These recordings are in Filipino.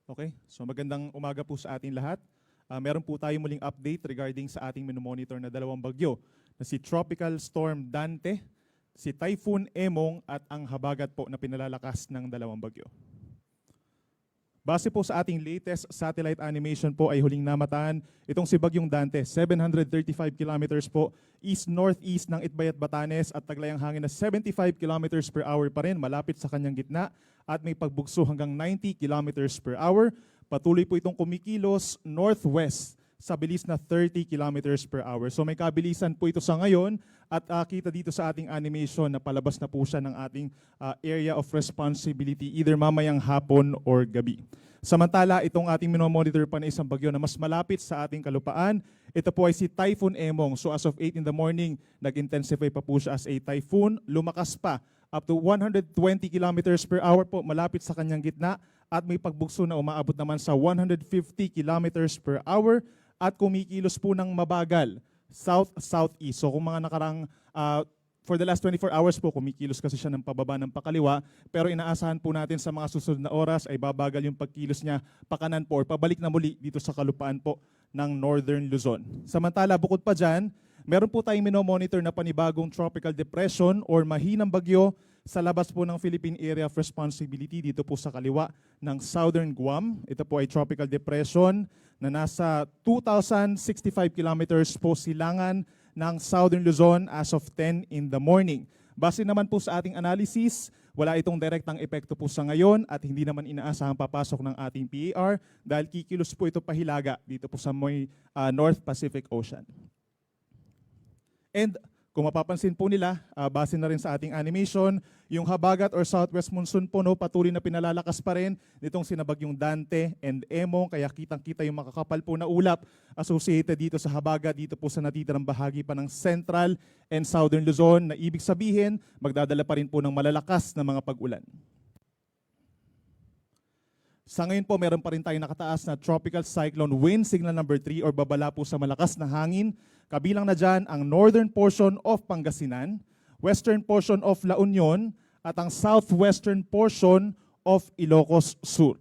Okay, so magandang umaga po sa ating lahat. Meron po tayo muling update regarding sa ating minomonitor na dalawang bagyo na si Tropical Storm Dante, si Typhoon Emong at ang habagat po na pinalalakas ng dalawang bagyo. Base po sa ating latest satellite animation po ay huling namataan itong si Bagyong Dante, 735 kilometers po east-northeast ng Itbayat, Batanes at taglayang hangin na 75 kilometers per hour pa rin malapit sa kanyang gitna at may pagbugso hanggang 90 kilometers per hour. Patuloy po itong kumikilos northwest sa bilis na 30 kilometers per hour. So may kabilisan po ito sa ngayon at kita dito sa ating animation na palabas na po siya ng ating area of responsibility either mamayang hapon or gabi. Samantala, itong ating minomonitor pa na isang bagyo na mas malapit sa ating kalupaan, ito po ay si Typhoon Emong. So as of 8 in the morning, nag-intensify pa po siya as a typhoon. Lumakas pa up to 120 kilometers per hour po malapit sa kanyang gitna at may pagbugso na umaabot naman sa 150 kilometers per hour at kumikilos po ng mabagal, south-southeast. So kung mga nakarang, for the last 24 hours po, kumikilos kasi siya ng pababa ng pakaliwa, pero inaasahan po natin sa mga susunod na oras ay babagal yung pagkilos niya pakanan po or pabalik na muli dito sa kalupaan po ng Northern Luzon. Samantala, bukod pa dyan, meron po tayong minomonitor na panibagong tropical depression or mahinang bagyo sa labas po ng Philippine Area of Responsibility dito po sa kaliwa ng Southern Guam. Ito po ay tropical depression na nasa 2,065 kilometers po silangan ng Southern Luzon as of 10 in the morning. Base naman po sa ating analysis, wala itong direktang epekto po sa ngayon at hindi naman inaasahang papasok ng ating PAR dahil kikilos po ito pahilaga dito po sa may North Pacific Ocean. And kung mapapansin po nila, base na rin sa ating animation, yung habagat or southwest monsoon po patuloy na pinalalakas pa rin nitong sinabagyong Dante and Emong, kaya kitang-kita yung makakapal po na ulap associated dito sa habagat, dito po sa natitirang bahagi pa ng Central and Southern Luzon, na ibig sabihin, magdadala pa rin po ng malalakas na mga pag-ulan. Sa ngayon po, meron pa rin tayong nakataas na Tropical Cyclone Wind Signal number 3 or babala po sa malakas na hangin. Kabilang na dyan ang northern portion of Pangasinan, western portion of La Union, at ang southwestern portion of Ilocos Sur.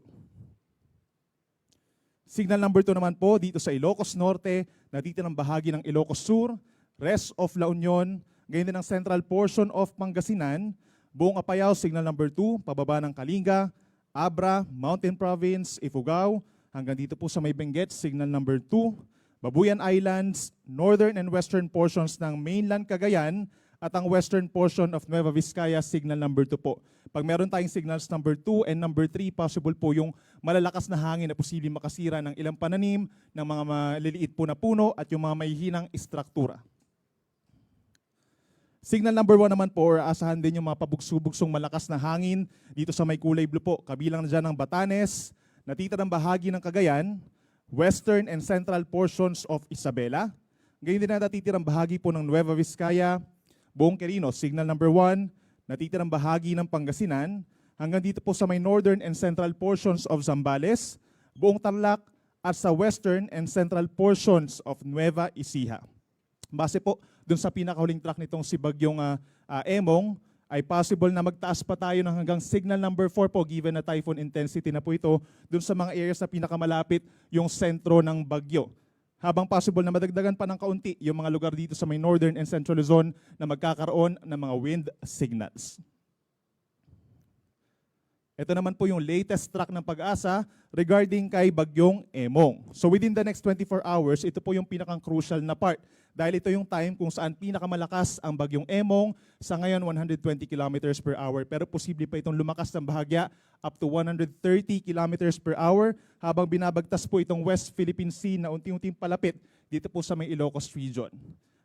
Signal number 2 naman po dito sa Ilocos Norte, natitirang bahagi ng Ilocos Sur, rest of La Union, gayon din ang central portion of Pangasinan, buong Apayao, signal number 2, pababa ng Kalinga, Abra, Mountain Province, Ifugao, hanggang dito po sa may Benguet, signal number 2, Babuyan Islands, northern and western portions ng mainland Cagayan, at ang western portion of Nueva Vizcaya, signal number 2 po. Pag meron tayong signals number 2 and number 3, possible po yung malalakas na hangin na posibleng makasira ng ilang pananim, ng mga maliliit po na puno, at yung mga mahihinang istruktura. Signal number 1 naman po, or asahan din yung mga pabugso-bugsong malakas na hangin dito sa may kulay blue po. Kabilang na dyan ng Batanes, natitirang bahagi ng Cagayan, western and central portions of Isabela. Ngayon din na natitirang bahagi po ng Nueva Vizcaya, buong Quirino, signal number 1, natitirang bahagi ng Pangasinan, hanggang dito po sa may northern and central portions of Zambales, buong Tarlac, at sa western and central portions of Nueva Ecija. Base po dun sa pinakahuling track nitong si Bagyong Emong, ay possible na magtaas pa tayo ng hanggang signal number 4 po given na typhoon intensity na po ito dun sa mga areas na pinakamalapit yung sentro ng bagyo. Habang possible na madagdagan pa ng kaunti yung mga lugar dito sa may northern and central Luzon na magkakaroon ng mga wind signals. Ito naman po yung latest track ng Pag-asa regarding kay Bagyong Emong. So within the next 24 hours, ito po yung pinakang crucial na part. Dahil ito yung time kung saan pinakamalakas ang Bagyong Emong, sa ngayon 120 kilometers per hour. Pero posible pa itong lumakas ng bahagya up to 130 kilometers per hour habang binabagtas po itong West Philippine Sea na unti-unting palapit dito po sa may Ilocos region.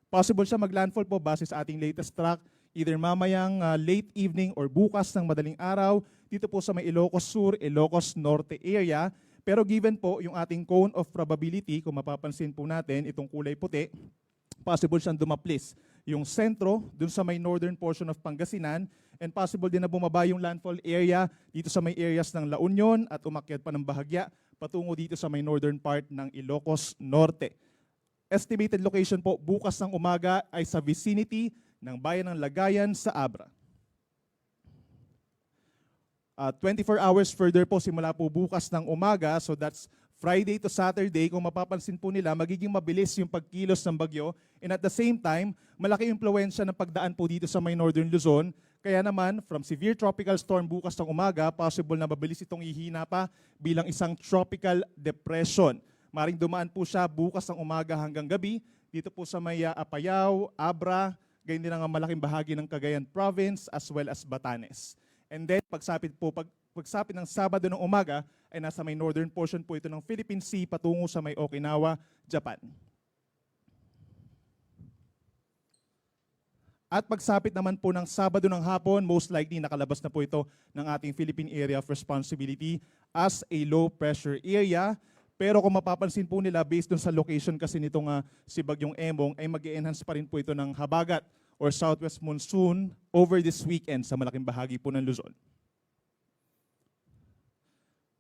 Possible siya maglandfall po base sa ating latest track, either mamayang late evening or bukas ng madaling araw dito po sa may Ilocos Sur, Ilocos Norte area. Pero given po yung ating cone of probability, kung mapapansin po natin itong kulay puti, possible siyang dumaplis yung sentro dun sa may northern portion of Pangasinan, and possible din na bumaba yung landfall area dito sa may areas ng La Union at umakyat pa ng bahagya patungo dito sa may northern part ng Ilocos Norte. Estimated location po bukas ng umaga ay sa vicinity ng bayan ng Lagayan sa Abra. 24 hours further po simula po bukas ng umaga, so that's Friday to Saturday. Kung mapapansin po nila, magiging mabilis yung pagkilos ng bagyo, and at the same time, malaki impluwensya ng pagdaan po dito sa may Northern Luzon. Kaya naman, from severe tropical storm bukas ng umaga, possible na mabilis itong ihina pa bilang isang tropical depression. Maring dumaan po siya bukas ng umaga hanggang gabi, dito po sa may Apayao, Abra, gayon din ang malaking bahagi ng Cagayan Province as well as Batanes. And then pagsapit ng Sabado ng umaga ay nasa may northern portion po ito ng Philippine Sea patungo sa may Okinawa, Japan. At pagsapit naman po ng Sabado ng hapon, most likely nakalabas na po ito ng ating Philippine Area of Responsibility as a low pressure area. Pero kung mapapansin po nila, based dun sa location kasi nitong si Bagyong Emong, ay mag-enhance pa rin po ito ng habagat or southwest monsoon over this weekend sa malaking bahagi po ng Luzon.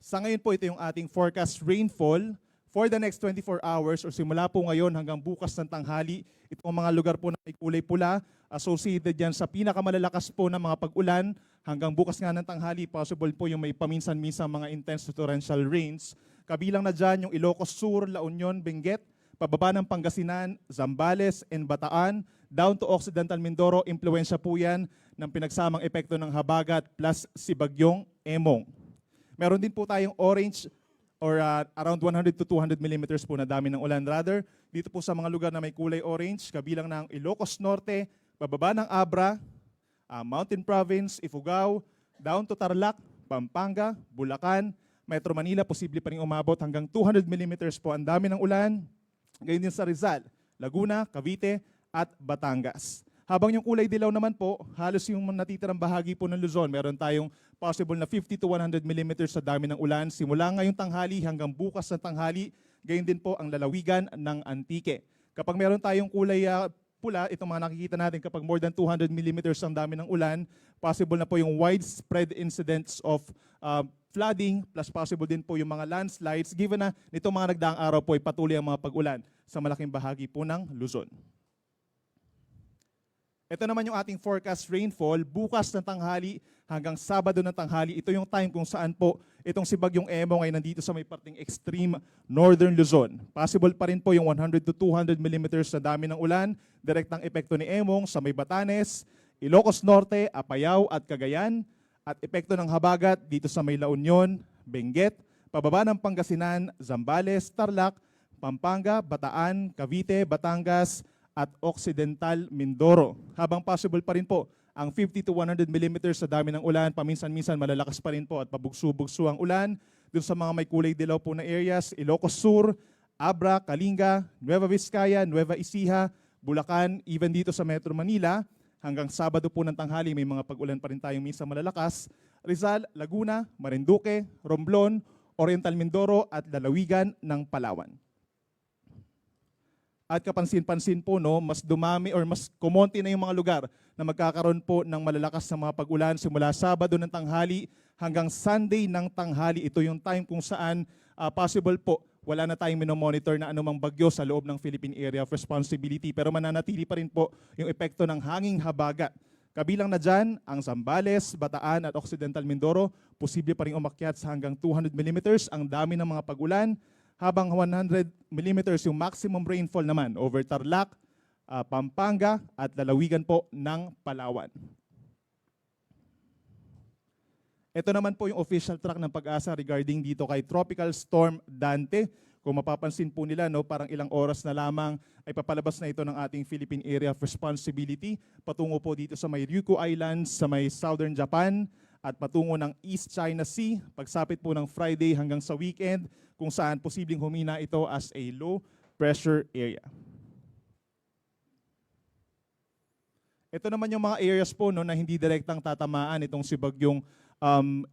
Sa ngayon po, ito yung ating forecast rainfall for the next 24 hours or simula po ngayon hanggang bukas ng tanghali. Itong mga lugar po na may kulay pula, associated yan sa pinakamalalakas po ng mga pag-ulan. Hanggang bukas nga ng tanghali, possible po yung may paminsan-minsan mga intense to torrential rains. Kabilang na dyan yung Ilocos Sur, La Union, Benguet, pababa ng Pangasinan, Zambales, and Bataan, down to Occidental Mindoro. Impluwensya po yan ng pinagsamang epekto ng habagat plus si Bagyong Emong. Meron din po tayong orange or around 100 to 200 millimeters po na dami ng ulan. Rather, dito po sa mga lugar na may kulay orange, kabilang ng Ilocos Norte, bababa ng Abra, Mountain Province, Ifugao, down to Tarlac, Pampanga, Bulacan, Metro Manila, posible pa rin umabot hanggang 200 millimeters po. Ang dami ng ulan. Ganyan din sa Rizal, Laguna, Cavite, at Batangas. Habang yung kulay dilaw naman po, halos yung natitirang bahagi po ng Luzon, meron tayong possible na 50 to 100 millimeters sa dami ng ulan. Simula ngayong tanghali hanggang bukas ng tanghali, gayon din po ang lalawigan ng Antique. Kapag meron tayong kulay pula, itong mga nakikita natin, kapag more than 200 millimeters ang dami ng ulan, possible na po yung widespread incidents of flooding, plus possible din po yung mga landslides, given na nitong mga nagdaang araw po ay patuloy ang mga pag-ulan sa malaking bahagi po ng Luzon. Ito naman yung ating forecast rainfall bukas ng tanghali hanggang Sabado ng tanghali. Ito yung time kung saan po itong si Bagyong Emong ay nandito sa may parting extreme northern Luzon. Possible pa rin po yung 100 to 200 millimeters na dami ng ulan, direktang epekto ni Emong sa may Batanes, Ilocos Norte, Apayao at Cagayan, at epekto ng habagat dito sa may La Union, Benguet, pababa ng Pangasinan, Zambales, Tarlac, Pampanga, Bataan, Cavite, Batangas, at Occidental Mindoro. Habang possible pa rin po ang 50 to 100 millimeters sa dami ng ulan, paminsan-minsan malalakas pa rin po at pabugso-bugso ang ulan. Dun sa mga may kulay dilaw po na areas, Ilocos Sur, Abra, Kalinga, Nueva Vizcaya, Nueva Ecija, Bulacan, even dito sa Metro Manila, hanggang Sabado po ng tanghali may mga pag-ulan pa rin tayong minsan malalakas. Rizal, Laguna, Marinduque, Romblon, Oriental Mindoro at lalawigan ng Palawan. At kapansin-pansin po, no, mas dumami or mas kumonti na yung mga lugar na magkakaroon po ng malalakas na mga pag-ulan simula Sabado ng tanghali hanggang Sunday ng tanghali. Ito yung time kung saan possible po wala na tayong minomonitor na anumang bagyo sa loob ng Philippine Area of Responsibility, pero mananatili pa rin po yung epekto ng hanging habagat. Kabilang na dyan ang Zambales, Bataan at Occidental Mindoro, posible pa rin umakyat sa hanggang 200 millimeters ang dami ng mga pag-ulan, habang 100 millimeters yung maximum rainfall naman over Tarlac, Pampanga at lalawigan po ng Palawan. Ito naman po yung official track ng Pag-asa regarding dito kay Tropical Storm Dante. Kung mapapansin po nila, no, parang ilang oras na lamang ay papalabas na ito ng ating Philippine Area of Responsibility patungo po dito sa may Ryukyu Islands, sa may Southern Japan, at patungo ng East China Sea, pagsapit po ng Friday hanggang sa weekend, kung saan posibleng humina ito as a low pressure area. Ito naman yung mga areas po, no, na hindi direktang tatamaan itong si Bagyong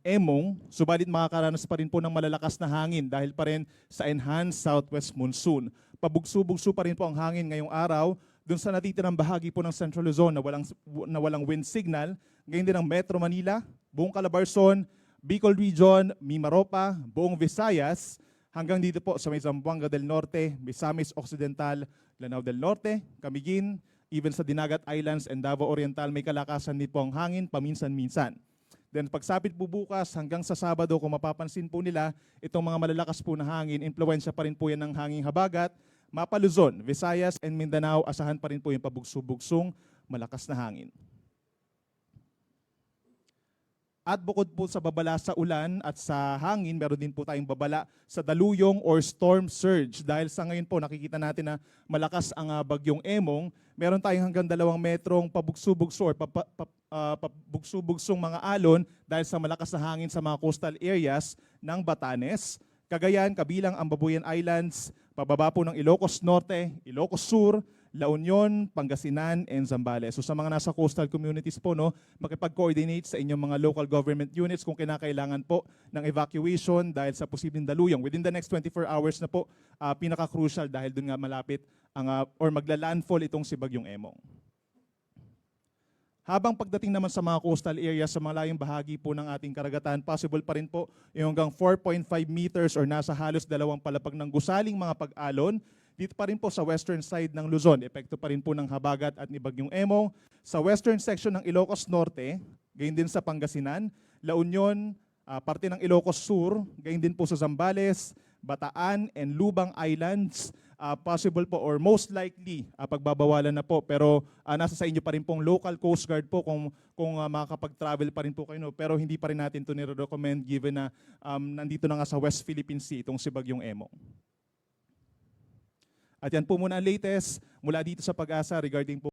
Emong, subalit makakaranas pa rin po ng malalakas na hangin dahil pa rin sa enhanced southwest monsoon. Pabugso-bugso pa rin po ang hangin ngayong araw dun sa natitirang bahagi po ng Central Luzon na walang wind signal, ngayon din ang Metro Manila, buong Calabarzon, Bicol Region, Mimaropa, buong Visayas, hanggang dito po sa may Zamboanga del Norte, Misamis Occidental, Lanao del Norte, Camiguin, even sa Dinagat Islands and Davao Oriental, may kalakasan din po ang hangin paminsan-minsan. Then pagsapit po bukas hanggang sa Sabado, kung mapapansin po nila, itong mga malalakas po na hangin, impluwensya pa rin po yan ng hanging habagat. Mapa Luzon, Visayas, and Mindanao, asahan pa rin po yung pabugso-bugsong malakas na hangin. At bukod po sa babala sa ulan at sa hangin, meron din po tayong babala sa daluyong or storm surge. Dahil sa ngayon po, nakikita natin na malakas ang bagyong Emong. Meron tayong hanggang 2 metrong pabugso-bugso or pabugso-bugsong mga alon dahil sa malakas na hangin sa mga coastal areas ng Batanes, Cagayan, kabilang ang Babuyan Islands, pababa po ng Ilocos Norte, Ilocos Sur, La Union, Pangasinan, and Zambales. So sa mga nasa coastal communities po, no, makipag-coordinate sa inyong mga local government units kung kinakailangan po ng evacuation dahil sa posibleng daluyong. Within the next 24 hours na po, pinaka-crucial dahil dun nga malapit ang, or magla-landfall itong si Bagyong Emong. Habang pagdating naman sa mga coastal areas, sa mga layong bahagi po ng ating karagatan, possible pa rin po yung hanggang 4.5 meters or nasa halos 2 palapag ng gusaling mga pag-alon. Dito pa rin po sa western side ng Luzon, epekto pa rin po ng habagat at ni Bagyong Emong. Sa western section ng Ilocos Norte, gayon din sa Pangasinan, La Union, parte ng Ilocos Sur, gayon din po sa Zambales, Bataan, and Lubang Islands. Possible po or most likely pagbabawalan na po, pero nasa sa inyo pa rin pong local coast guard po kung makakapag-travel pa rin po kayo, no? Pero hindi pa rin natin ito nire-recommend given na nandito na nga sa West Philippine Sea itong si Bagyong Emong. At yan po muna ang latest mula dito sa Pag-asa regarding po